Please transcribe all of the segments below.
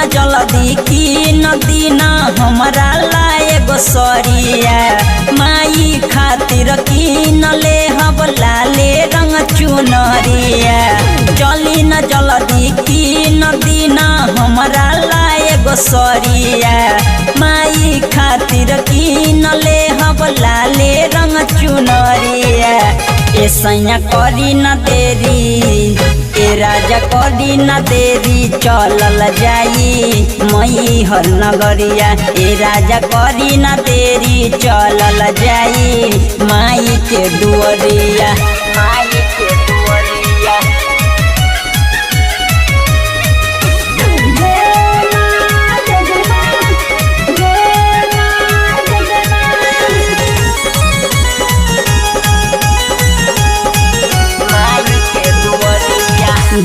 न जल्दी की नदी न हमारा लाए गोसरिया माई खातिर की न ले हब लाले रंग चुनरिया चली न जल्दी की नदी न हमारा लाए गोसरिया माई खातिर की न ले हब लाले रंग चुनरिया ए सैया करी न देरी ए राजा करी न देरी चलल जाई मई हर नगरिया ए राजा करी न देरी चलल जाई माई के दुअरिया माई के दुअरिया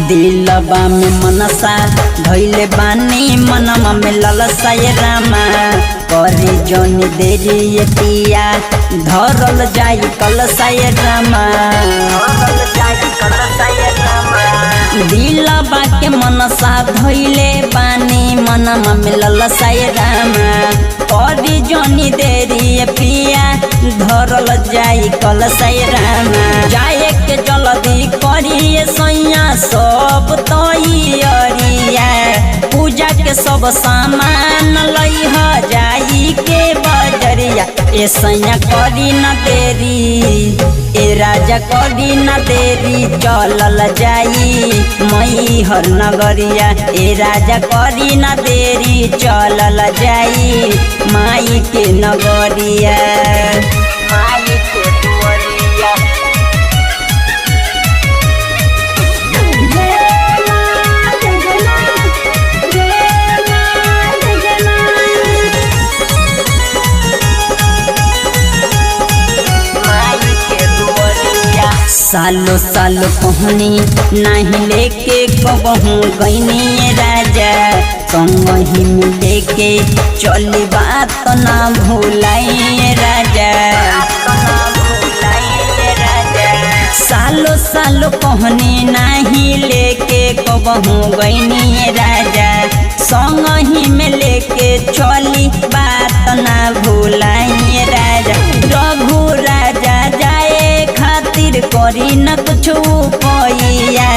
दिलबा में मनसा धैले बानी मनमा में ललसा ये रामा करे जनी देरी ये पिया धरल जाई कलसा ये रामा दिलबा के मनसा धैले बानी मनमा में ललसा ये रामा करे जनी देरी ये पिया धरल जाई कलसा ये रामा जाए के जल्दी करिए सैया सब तैयारिया पूजा के सब सामान लइह जाई के बजरिया ए सैया करी न देरी ए राजा करी न देरी चलल जाई मई हर नगरिया ए राजा करी न देरी चलल जाई माई के नगरिया माई के दुअरिया सालो सालो कहनी नहीं लेके कबहू गईनी राजा संग ही मिले के चली बात ना भूलाई राजा सालो सालो कहनी नहीं लेके कबहू गईनी राजा संग ही में लेके चली बात ना भूलाई राजा रघु राजा जाए खातिर करी न कुछ पैया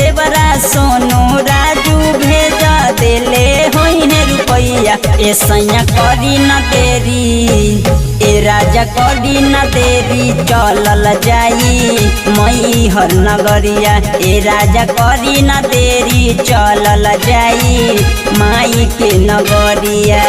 देवरा सोनू राजू भेजा देले होइने रुपैया ए सैया करी न देरी ए राजा करी न देरी चलल जाई मई हर नगरिया ए राजा करी न देरी चलल जाई माई के नगरिया।